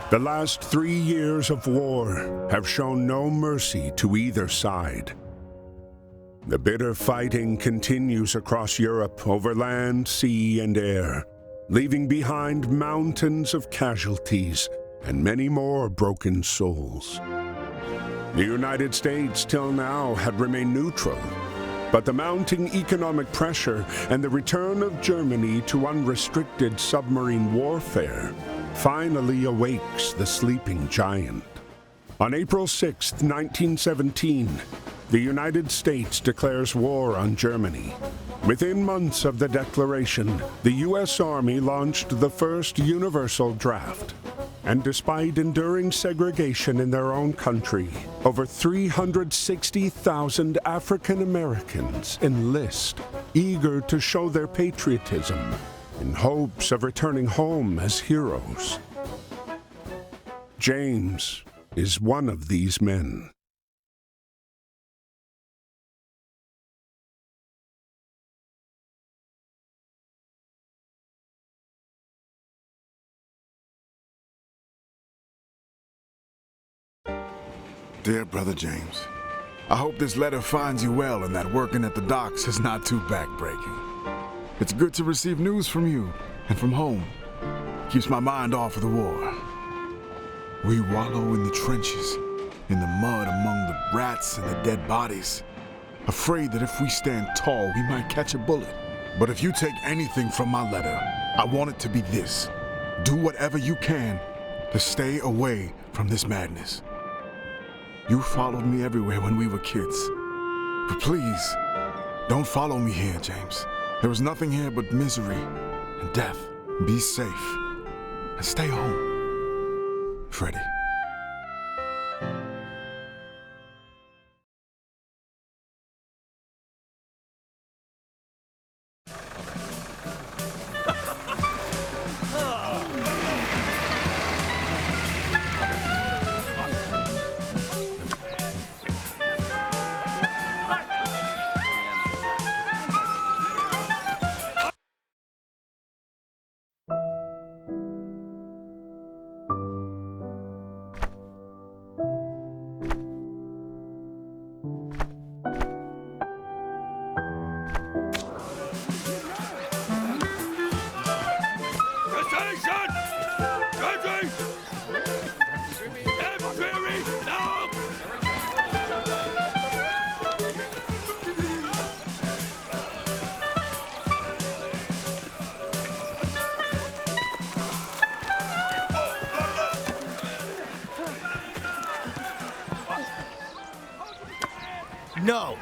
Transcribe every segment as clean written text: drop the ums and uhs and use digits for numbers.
The last 3 years of war have shown no mercy to either side. The bitter fighting continues across Europe over land, sea, and air, leaving behind mountains of casualties and many more broken souls. The United States till now had remained neutral, but the mounting economic pressure and the return of Germany to unrestricted submarine warfare finally awakes the sleeping giant. On April 6, 1917, the United States declares war on Germany. Within months of the declaration, the U.S. Army launched the first universal draft. And despite enduring segregation in their own country, over 360,000 African Americans enlist, eager to show their patriotism, in hopes of returning home as heroes. James is one of these men. Dear Brother James, I hope this letter finds you well and that working at the docks is not too backbreaking. It's good to receive news from you and from home. Keeps my mind off of the war. We wallow in the trenches, in the mud among the rats and the dead bodies, afraid that if we stand tall, we might catch a bullet. But if you take anything from my letter, I want it to be this. Do whatever you can to stay away from this madness. You followed me everywhere when we were kids. But please, don't follow me here, James. There is nothing here but misery and death. Be safe and stay home. Freddie. No!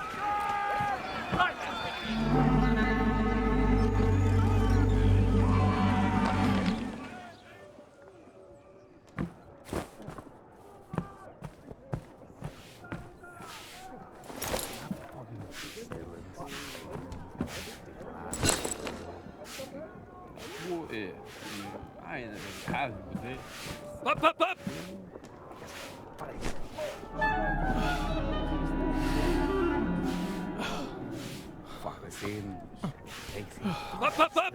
Up, up, up! Up, up, up!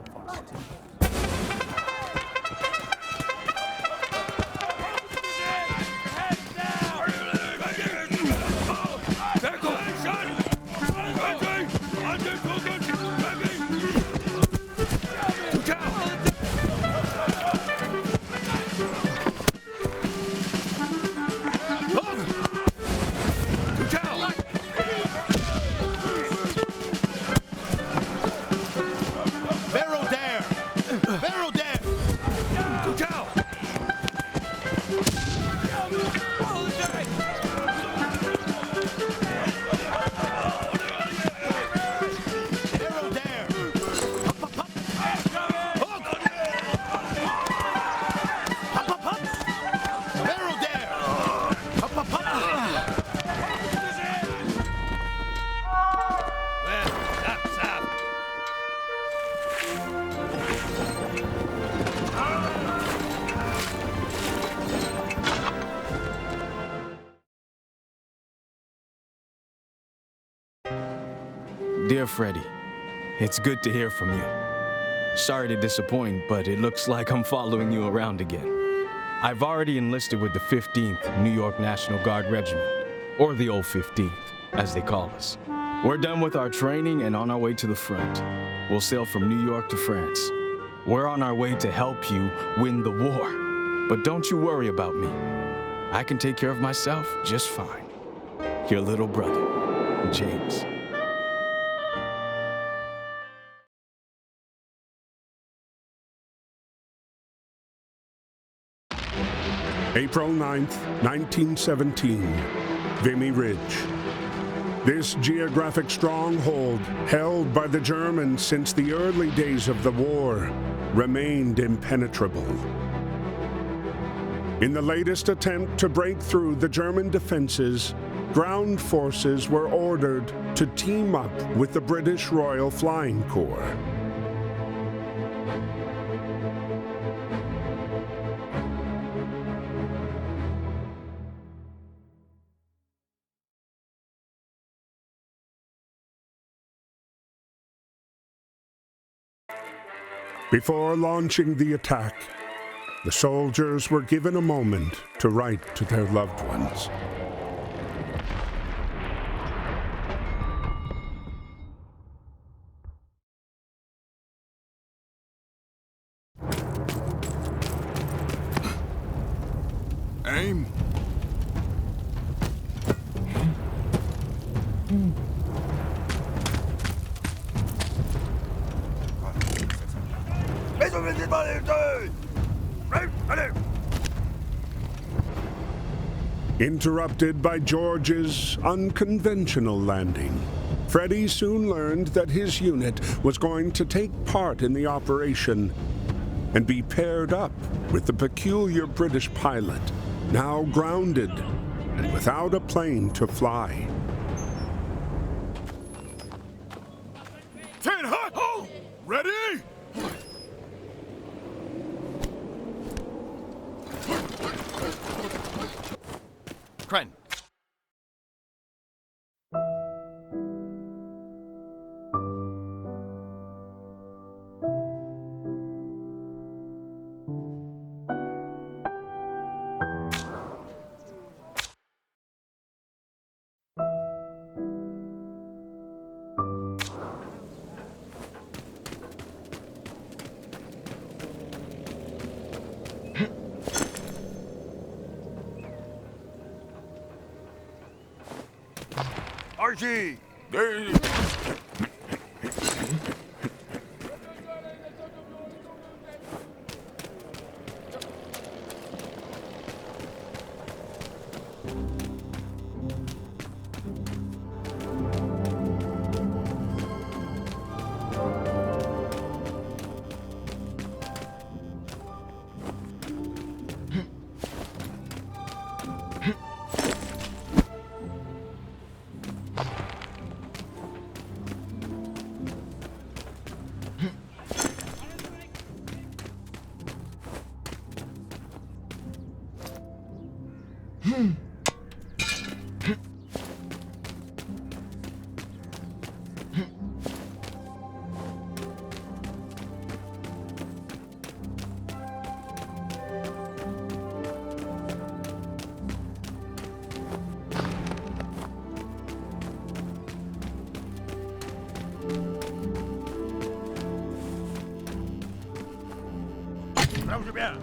Dear Freddie, it's good to hear from you. Sorry to disappoint, but it looks like I'm following you around again. I've already enlisted with the 15th New York National Guard Regiment, or the old 15th, as they call us. We're done with our training and on our way to the front. We'll sail from New York to France. We're on our way to help you win the war. But don't you worry about me. I can take care of myself just fine. Your little brother, James. April 9th, 1917, Vimy Ridge. This geographic stronghold, held by the Germans since the early days of the war, remained impenetrable. In the latest attempt to break through the German defenses, ground forces were ordered to team up with the British Royal Flying Corps. Before launching the attack, the soldiers were given a moment to write to their loved ones. Aim. Interrupted by George's unconventional landing, Freddie soon learned that his unit was going to take part in the operation and be paired up with the peculiar British pilot, now grounded and without a plane to fly. 10 hot! Oh! Ready? Kren. Archie! Bravo bien.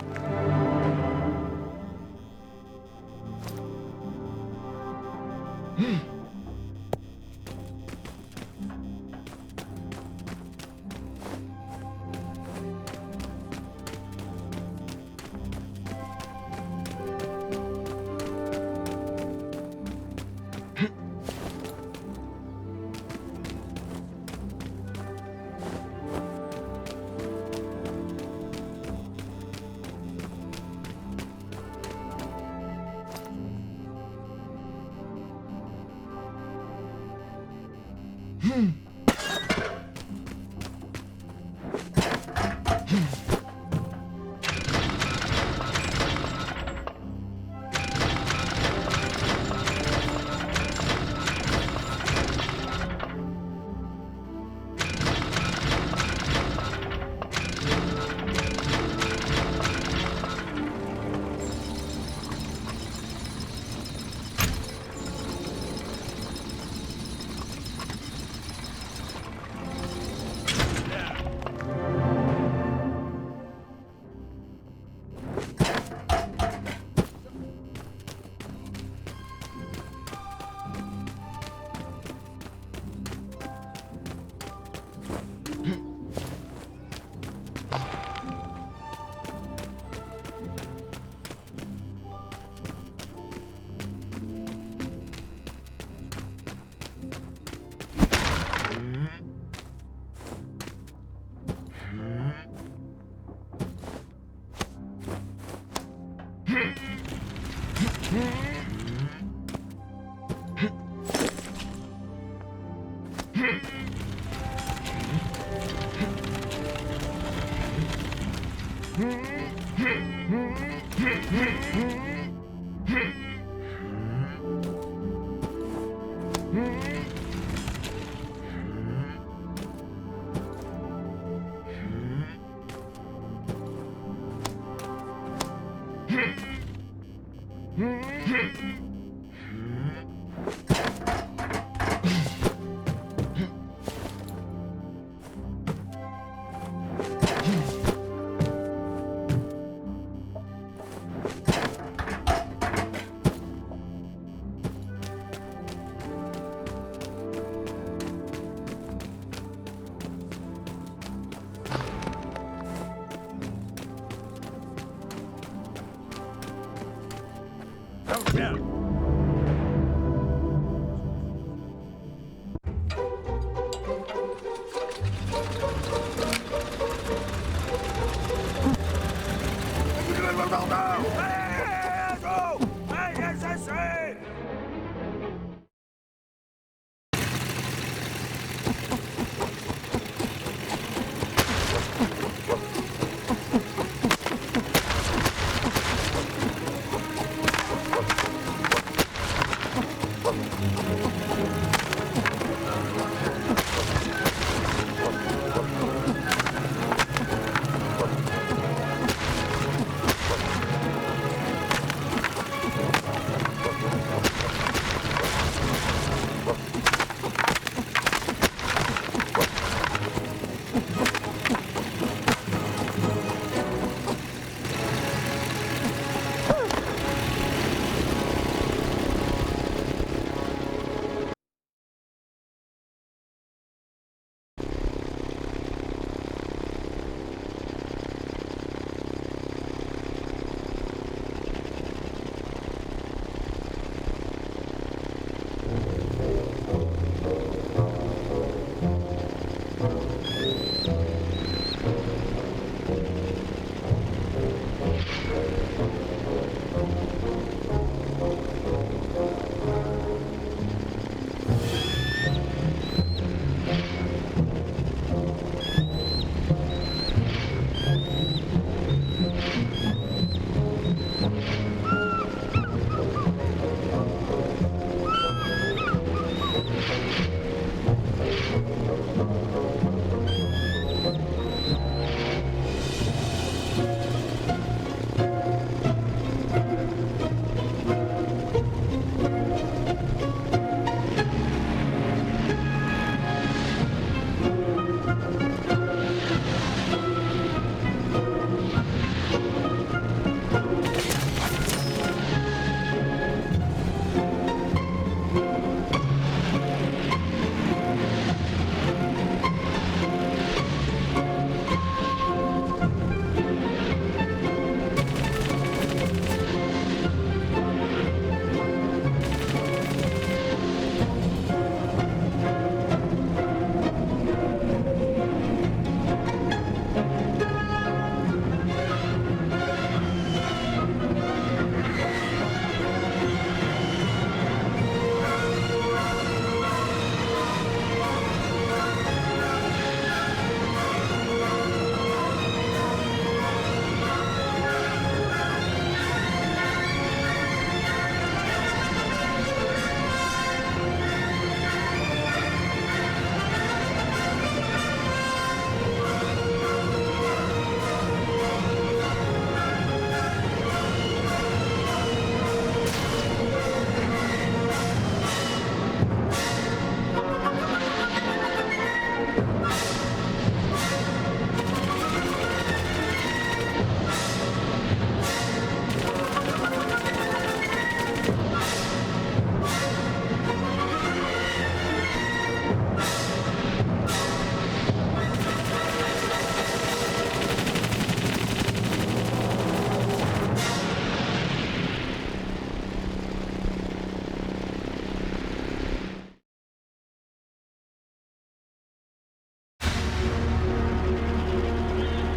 Vamos bien.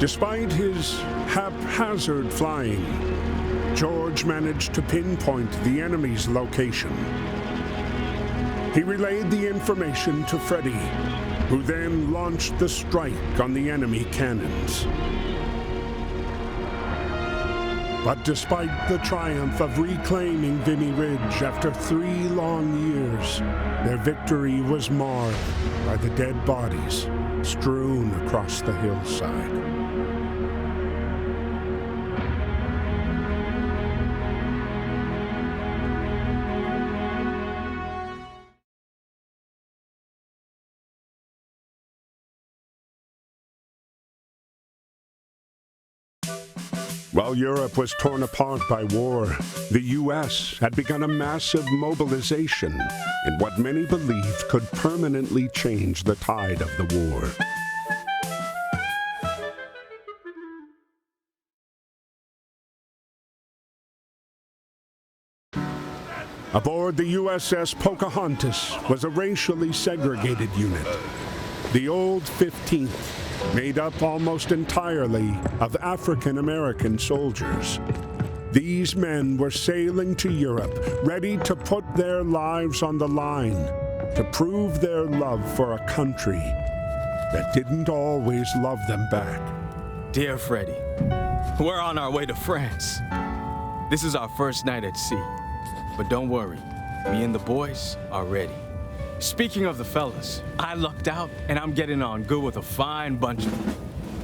Despite his haphazard flying, George managed to pinpoint the enemy's location. He relayed the information to Freddy, who then launched the strike on the enemy cannons. But despite the triumph of reclaiming Vimy Ridge after 3 long years, their victory was marred by the dead bodies strewn across the hillside. While Europe was torn apart by war, the U.S. had begun a massive mobilization in what many believed could permanently change the tide of the war. Aboard the USS Pocahontas was a racially segregated unit, the Old 15th, made up almost entirely of African-American soldiers. These men were sailing to Europe, ready to put their lives on the line, to prove their love for a country that didn't always love them back. Dear Freddie, we're on our way to France. This is our first night at sea. But don't worry, me and the boys are ready. Speaking of the fellas, I lucked out and I'm getting on good with a fine bunch of them.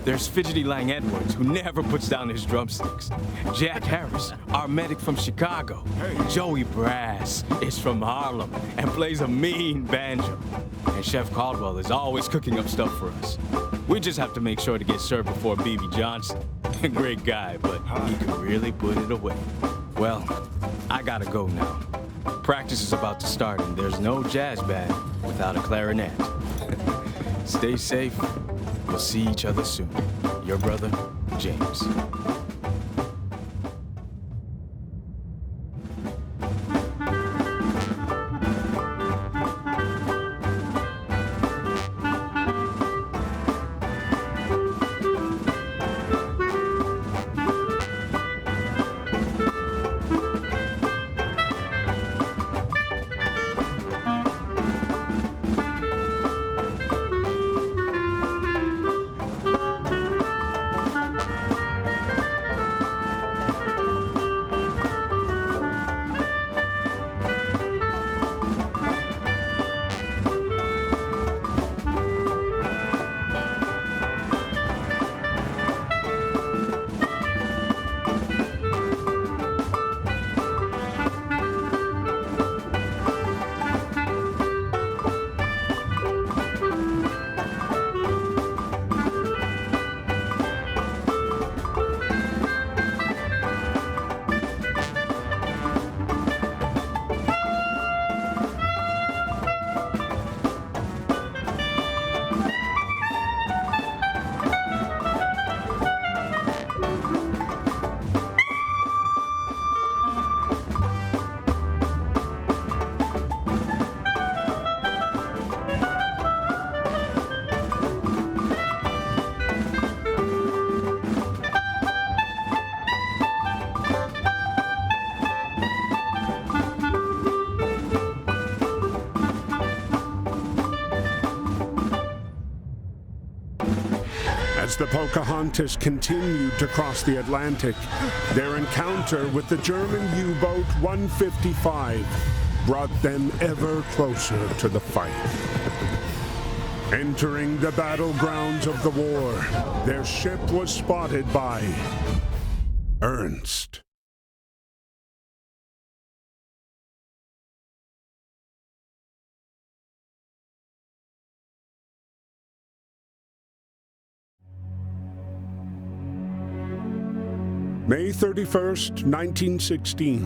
There's Fidgety Lang Edwards, who never puts down his drumsticks. Jack Harris, our medic from Chicago. Joey Brass is from Harlem and plays a mean banjo. And Chef Caldwell is always cooking up stuff for us. We just have to make sure to get served before B.B. Johnson. Great guy, but he can really put it away. Well, I gotta go now. Practice is about to start and there's no jazz band without a clarinet. Stay safe. We'll see each other soon. Your brother, James. As the Pocahontas continued to cross the Atlantic, their encounter with the German U-boat 155 brought them ever closer to the fight. Entering the battlegrounds of the war, their ship was spotted by Ernst. May 31st, 1916.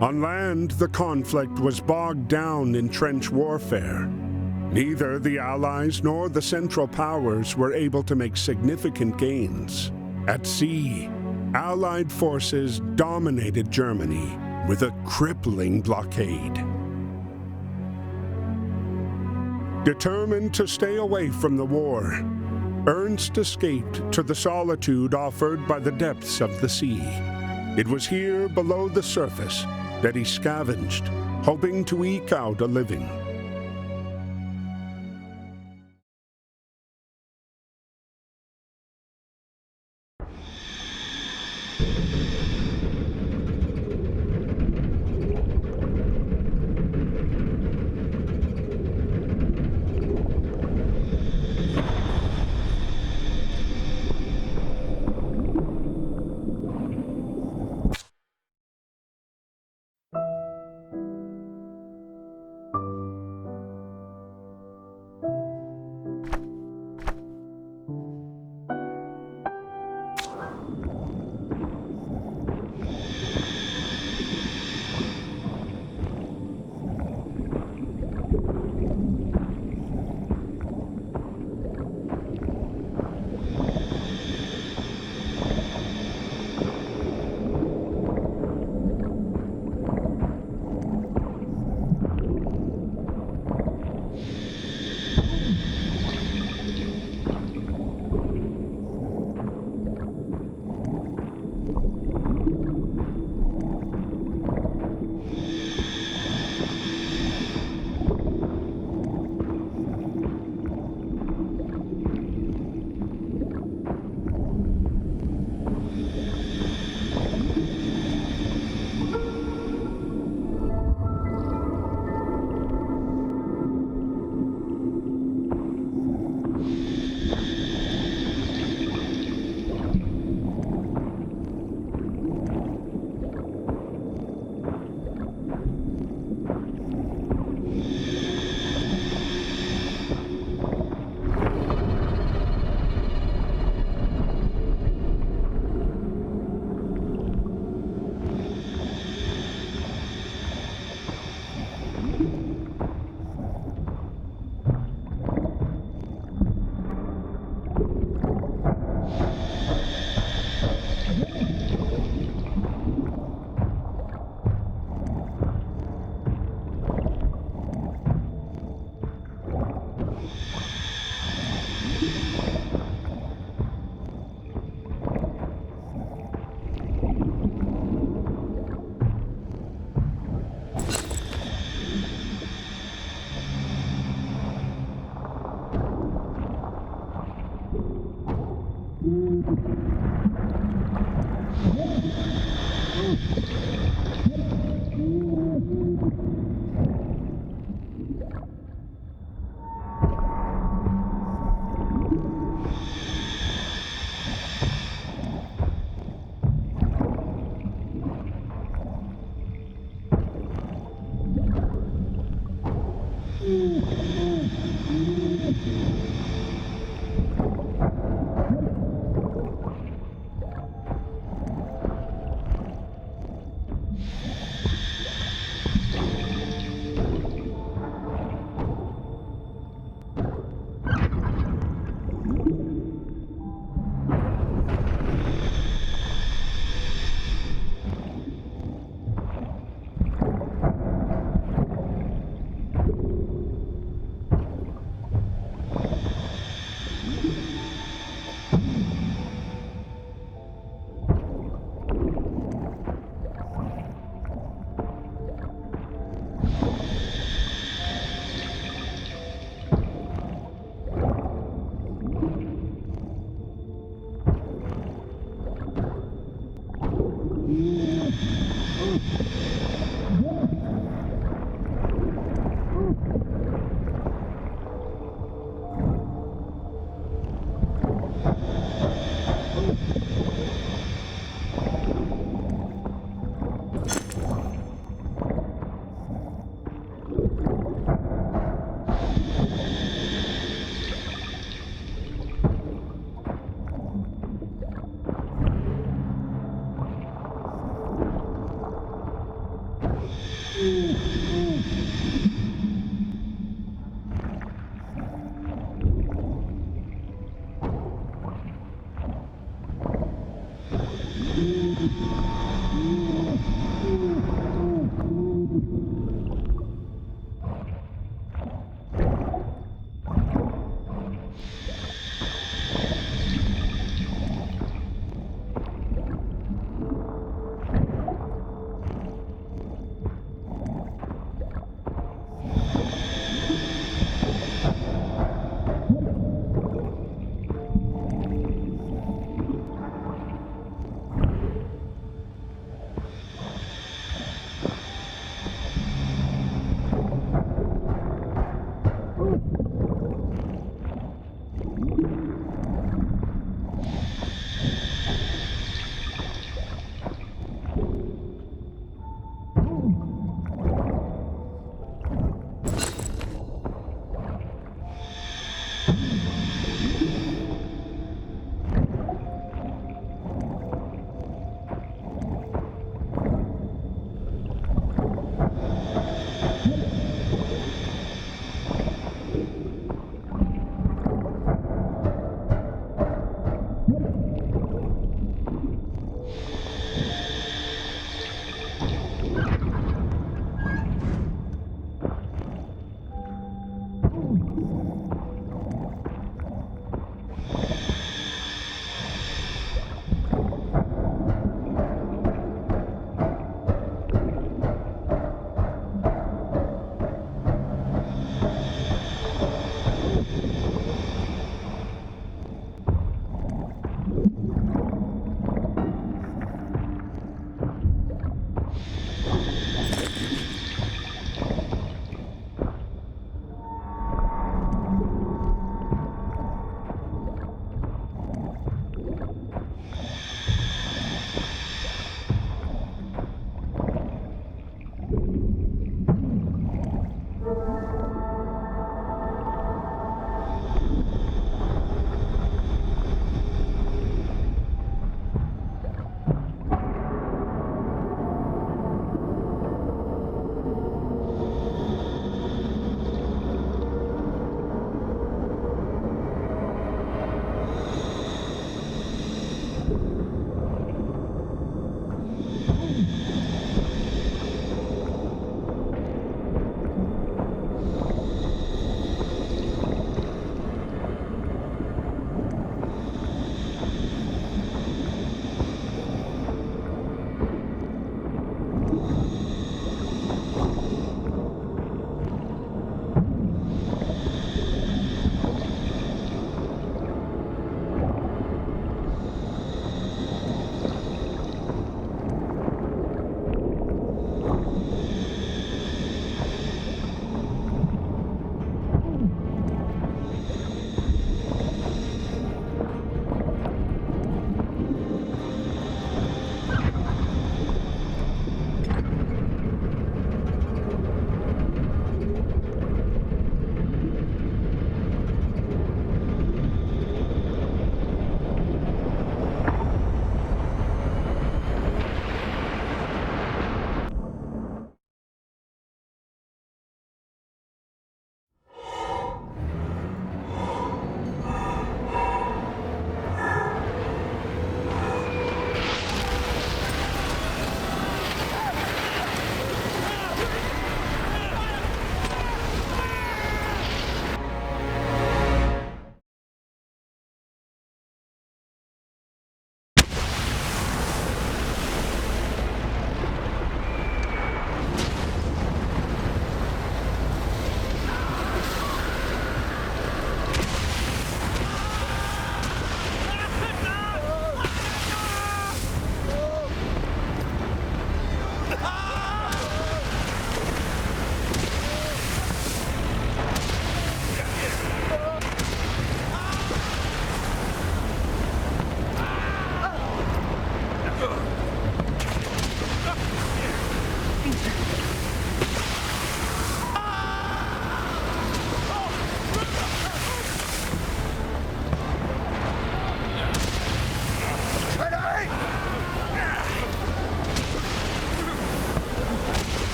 On land, the conflict was bogged down in trench warfare. Neither the Allies nor the Central Powers were able to make significant gains. At sea, Allied forces dominated Germany with a crippling blockade. Determined to stay away from the war, Ernst escaped to the solitude offered by the depths of the sea. It was here below the surface that he scavenged, hoping to eke out a living.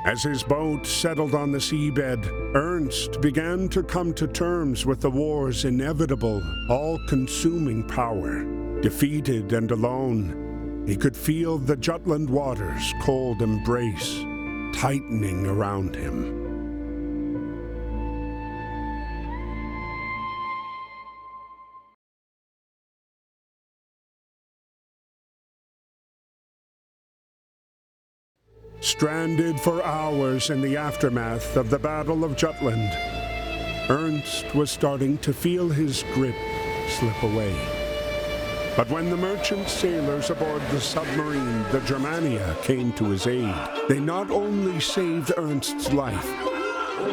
As his boat settled on the seabed, Ernst began to come to terms with the war's inevitable, all-consuming power. Defeated and alone, he could feel the Jutland waters' cold embrace tightening around him. Stranded for hours in the aftermath of the Battle of Jutland, Ernst was starting to feel his grip slip away. But when the merchant sailors aboard the submarine, the Germania, came to his aid, they not only saved Ernst's life,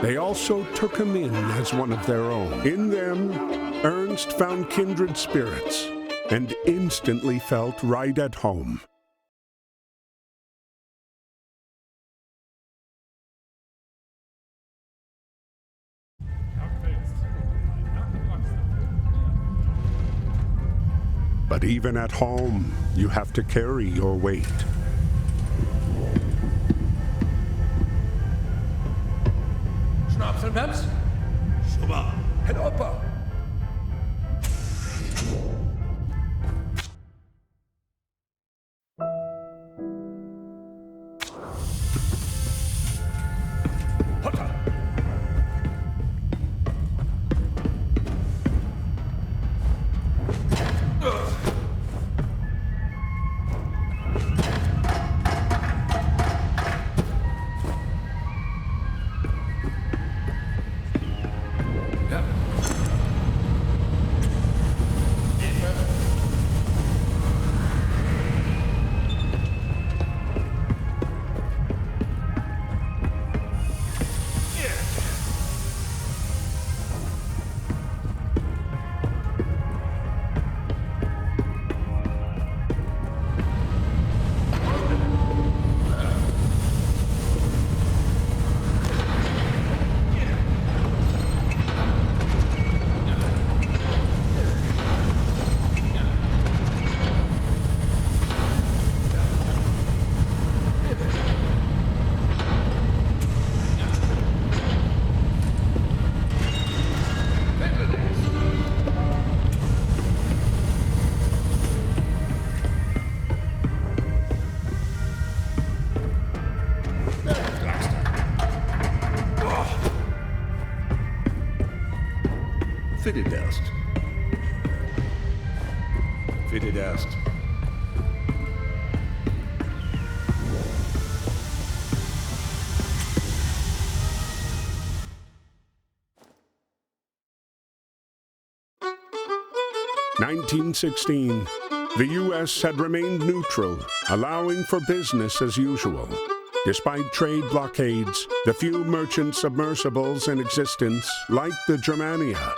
they also took him in as one of their own. In them, Ernst found kindred spirits and instantly felt right at home. But even at home, you have to carry your weight. Schnaps und Peps? Schubba. Herr Opa! Hotter! Fitted erst. Fitted erst. (1916). The U.S. had remained neutral, allowing for business as usual. Despite trade blockades, the few merchant submersibles in existence, like the Germania,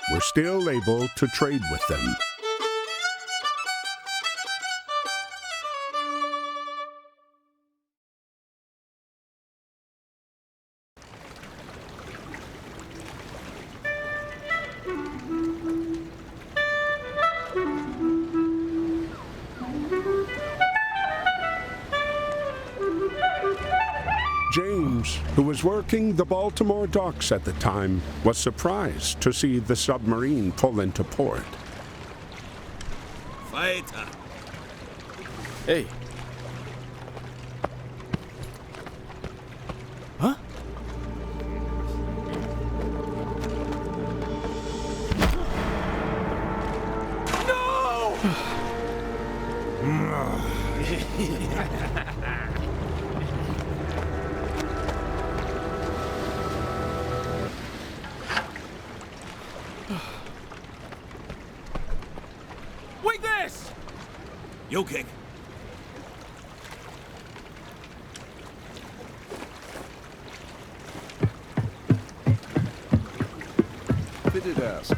were still able to trade with them. James, who was working the Baltimore docks at the time, was surprised to see the submarine pull into port. Weiter. Hey. Huh? Wait this! You kick. Fitted erst.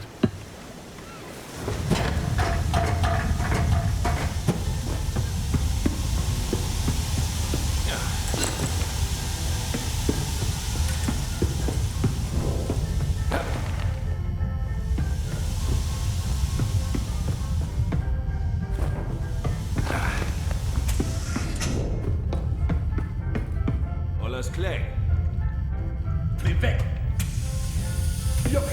Alles klar. Bin weg! Juck!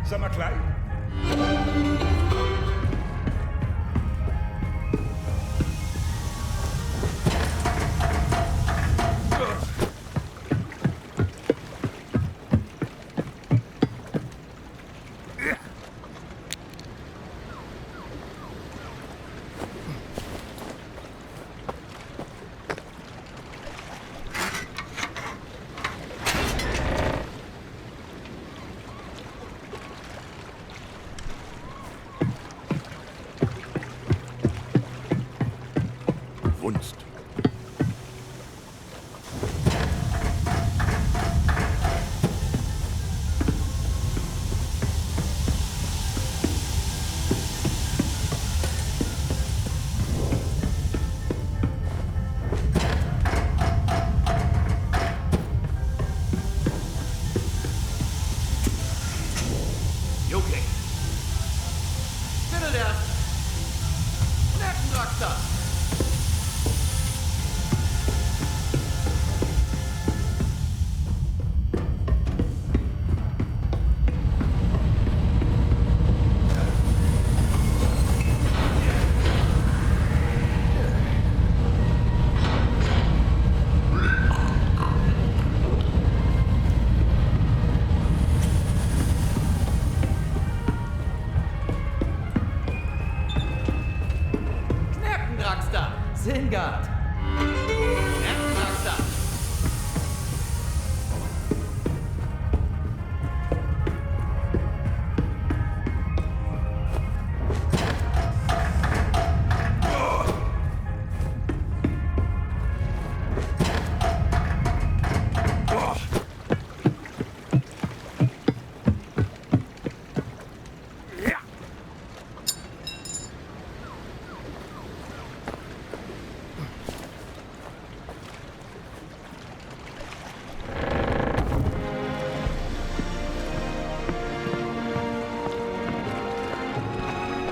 Ça m'a clair. Wunst. Okay. Fiddle der. Nervendraxter. Nervendraxter. Singard. Nervendraxter.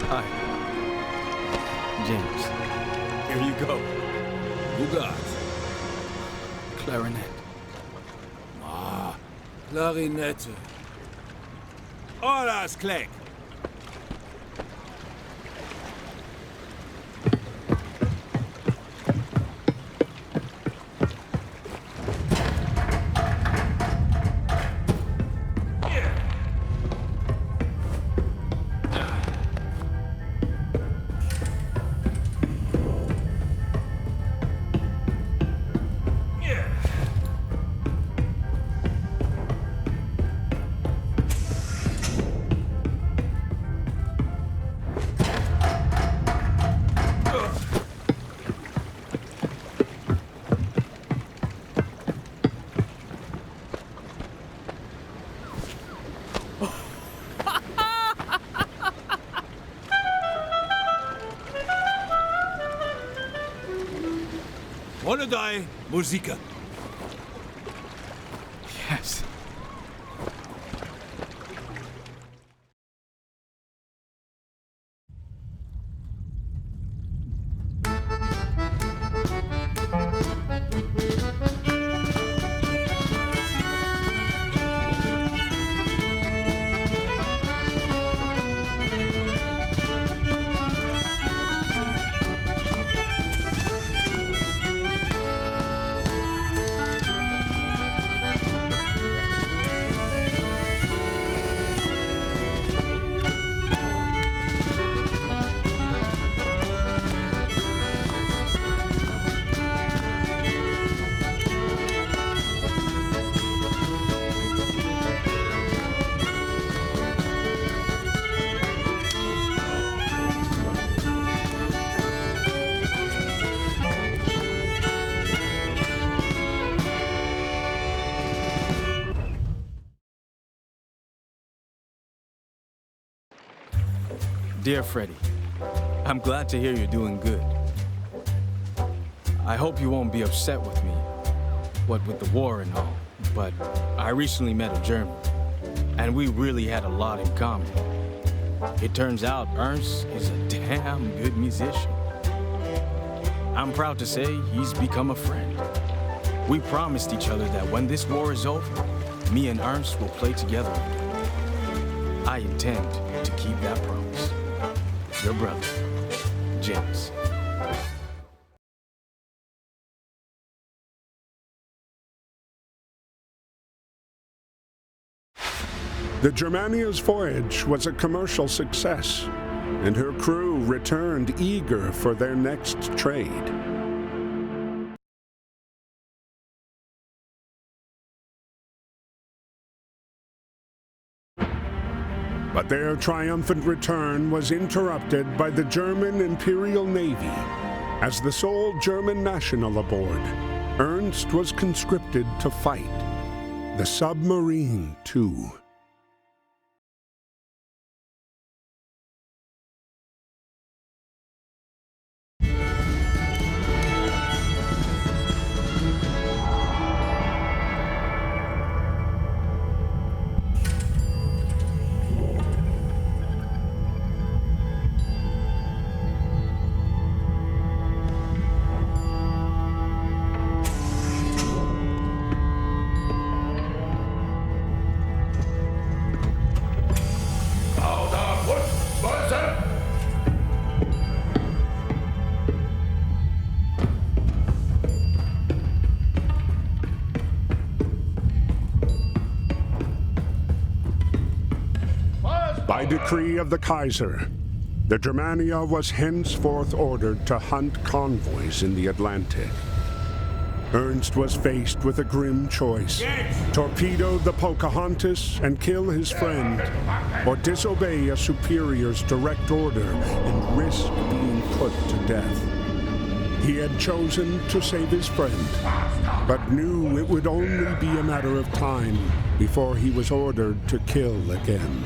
Hi. James. Here you go. Who got? Clarinet. Klarinette. Alles Kleck. Holiday Musiker. Yes. Dear Freddie, I'm glad to hear you're doing good. I hope you won't be upset with me, what with the war and all, but I recently met a German, and we really had a lot in common. It turns out Ernst is a damn good musician. I'm proud to say he's become a friend. We promised each other that when this war is over, me and Ernst will play together again. I intend to keep that promise. Your brother, James. The Germania's voyage was a commercial success, and her crew returned eager for their next trade. But their triumphant return was interrupted by the German Imperial Navy. As the sole German national aboard, Ernst was conscripted to fight. The submarine, too. By decree of the Kaiser, the Germania was henceforth ordered to hunt convoys in the Atlantic. Ernst was faced with a grim choice: torpedo the Pocahontas and kill his friend, or disobey a superior's direct order and risk being put to death. He had chosen to save his friend, but knew it would only be a matter of time before he was ordered to kill again.